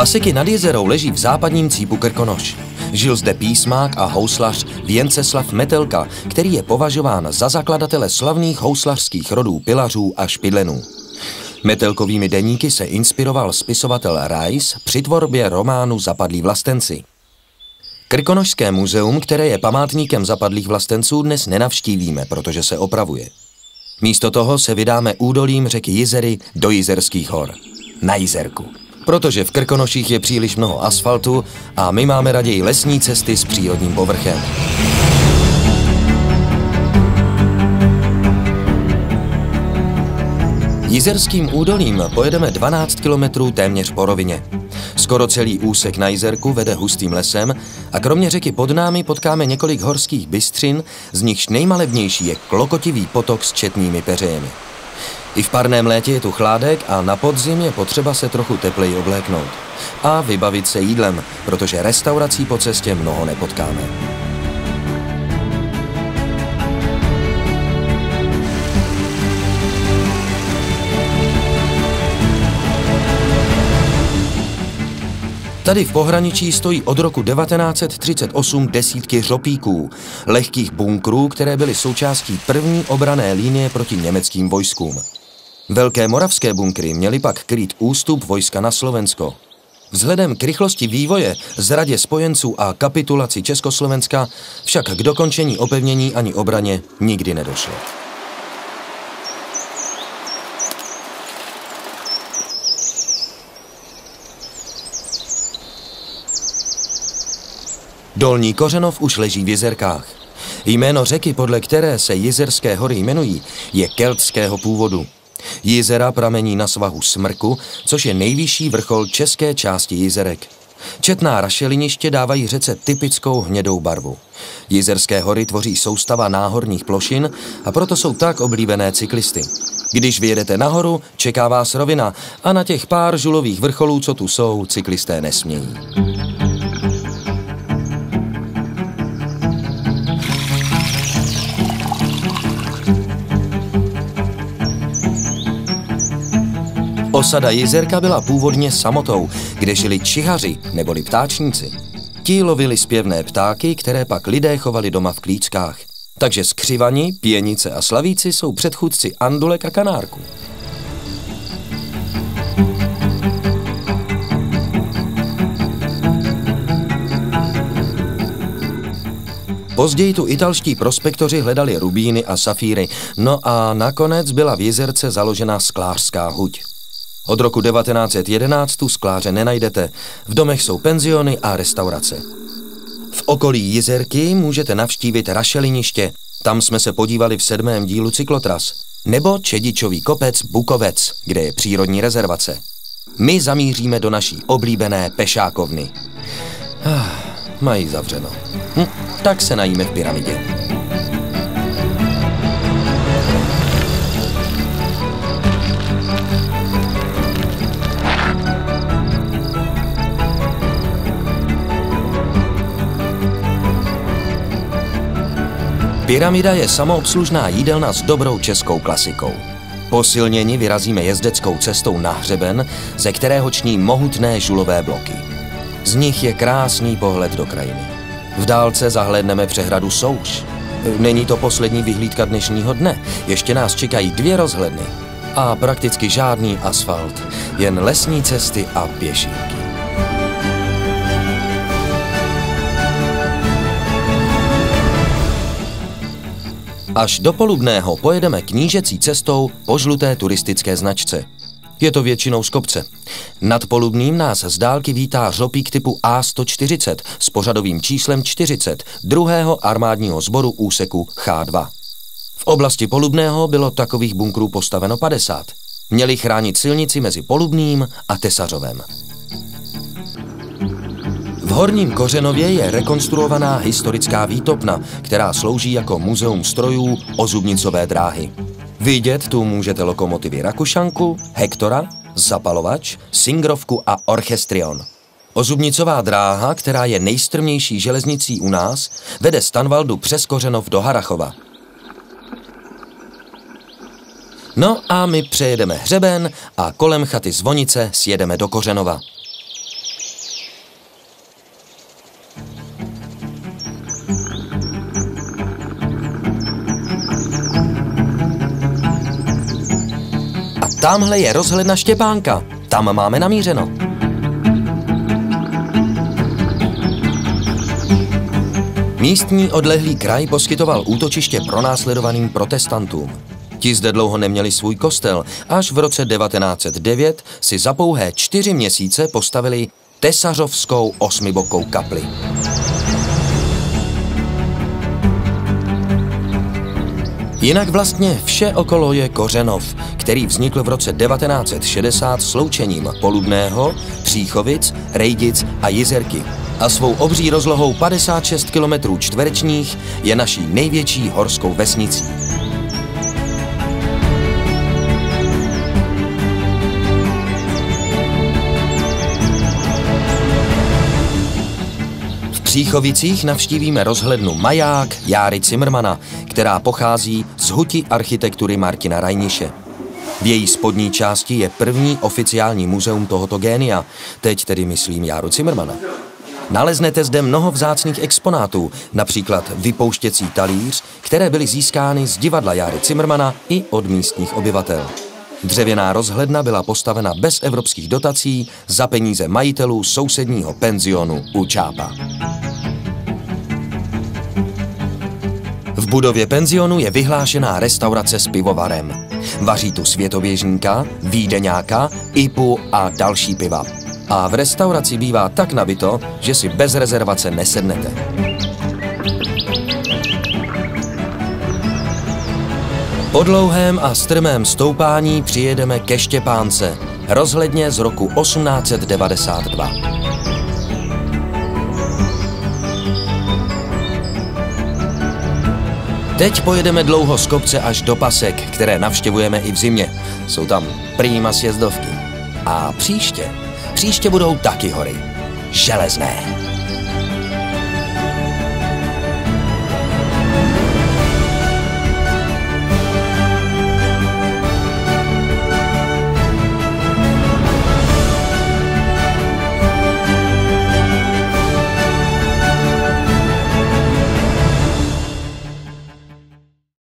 Paseky nad Jizerou leží v západním cípu Krkonoš. Žil zde písmák a houslař Věnceslav Metelka, který je považován za zakladatele slavných houslařských rodů Pilařů a Špidlenů. Metelkovými deníky se inspiroval spisovatel Rais při tvorbě románu Zapadlí vlastenci. Krkonošské muzeum, které je památníkem zapadlých vlastenců, dnes nenavštívíme, protože se opravuje. Místo toho se vydáme údolím řeky Jizery do Jizerských hor. Na Jizerku. Protože v Krkonoších je příliš mnoho asfaltu a my máme raději lesní cesty s přírodním povrchem. Jizerským údolím pojedeme 12 kilometrů téměř po rovině. Skoro celý úsek na Jizerku vede hustým lesem a kromě řeky pod námi potkáme několik horských bystřin, z nichž nejmalebnější je klokotivý potok s četnými peřejemi. I v parném létě je tu chládek a na podzim je potřeba se trochu tepleji obléknout. A vybavit se jídlem, protože restaurací po cestě mnoho nepotkáme. Tady v pohraničí stojí od roku 1938 desítky řopíků, lehkých bunkrů, které byly součástí první obranné linie proti německým vojskům. Velké moravské bunkry měly pak krýt ústup vojska na Slovensko. Vzhledem k rychlosti vývoje, zradě spojenců a kapitulaci Československa však k dokončení opevnění ani obraně nikdy nedošlo. Dolní Kořenov už leží v Jizerkách. Jméno řeky, podle které se Jizerské hory jmenují, je keltského původu. Jizera pramení na svahu Smrku, což je nejvyšší vrchol české části Jizerek. Četná rašeliniště dávají řece typickou hnědou barvu. Jizerské hory tvoří soustava náhorních plošin a proto jsou tak oblíbené cyklisty. Když vyjedete nahoru, čeká vás rovina a na těch pár žulových vrcholů, co tu jsou, cyklisté nesmějí. Osada Jizerka byla původně samotou, kde žili čihaři neboli ptáčníci. Ti lovili zpěvné ptáky, které pak lidé chovali doma v klíčkách. Takže skřivani, pěnice a slavíci jsou předchůdci andulek a kanárků. Později tu italští prospektoři hledali rubíny a safíry, no a nakonec byla v Jizerce založena sklářská huť. Od roku 1911 tu skláře nenajdete, v domech jsou penziony a restaurace. V okolí Jizerky můžete navštívit rašeliniště, tam jsme se podívali v 7. dílu Cyklotras, nebo Čedičový kopec Bukovec, kde je přírodní rezervace. My zamíříme do naší oblíbené pešákovny. Mají zavřeno. Tak se najíme v pyramidě. Pyramida je samoobslužná jídelna s dobrou českou klasikou. Posilněni vyrazíme jezdeckou cestou na hřeben, ze kterého ční mohutné žulové bloky. Z nich je krásný pohled do krajiny. V dálce zahlédneme přehradu Souš. Není to poslední vyhlídka dnešního dne, ještě nás čekají 2 rozhledny. A prakticky žádný asfalt, jen lesní cesty a pěšinky. Až do Polubného pojedeme knížecí cestou po žluté turistické značce. Je to většinou z kopce. Nad Polubným nás z dálky vítá řopík typu A140 s pořadovým číslem 40 2. armádního sboru úseku Ch2. V oblasti Polubného bylo takových bunkrů postaveno 50. Měli chránit silnici mezi Polubným a Tesařovem. V Horním Kořenově je rekonstruovaná historická výtopna, která slouží jako muzeum strojů Ozubnicové dráhy. Vidět tu můžete lokomotivy Rakušanku, Hektora, Zapalovač, Singrovku a Orchestrion. Ozubnicová dráha, která je nejstrmější železnicí u nás, vede z Tanvaldu přes Kořenov do Harachova. No a my přejedeme hřeben a kolem chaty Zvonice sjedeme do Kořenova. Támhle je rozhledna Štěpánka. Tam máme namířeno. Místní odlehlý kraj poskytoval útočiště pronásledovaným protestantům. Ti zde dlouho neměli svůj kostel, až v roce 1909 si za pouhé 4 měsíce postavili tesařovskou 8bokou kapli. Jinak vlastně vše okolo je Kořenov, který vznikl v roce 1960 sloučením Polubného, Příchovic, Rejdic a Jizerky a svou obří rozlohou 56 km čtverečních je naší největší horskou vesnicí. V Příchovicích navštívíme rozhlednu Maják Járy Cimrmana, která pochází z huti architektury Martina Reiniše. V její spodní části je první oficiální muzeum tohoto génia, teď tedy myslím Járu Cimrmana. Naleznete zde mnoho vzácných exponátů, například vypouštěcí talíř, které byly získány z divadla Járy Cimrmana i od místních obyvatel. Dřevěná rozhledna byla postavena bez evropských dotací za peníze majitelů sousedního penzionu u Čápa. V budově penzionu je vyhlášená restaurace s pivovarem. Vaří tu světoběžníka, vídeňáka, IPu a další piva. A v restauraci bývá tak nabito, že si bez rezervace nesednete. Po dlouhém a strmém stoupání přijedeme ke Štěpánce, rozhledně z roku 1892. Teď pojedeme dlouho z kopce až do Pasek, které navštěvujeme i v zimě. Jsou tam prýma sjezdovky. A příště budou taky hory. Železné.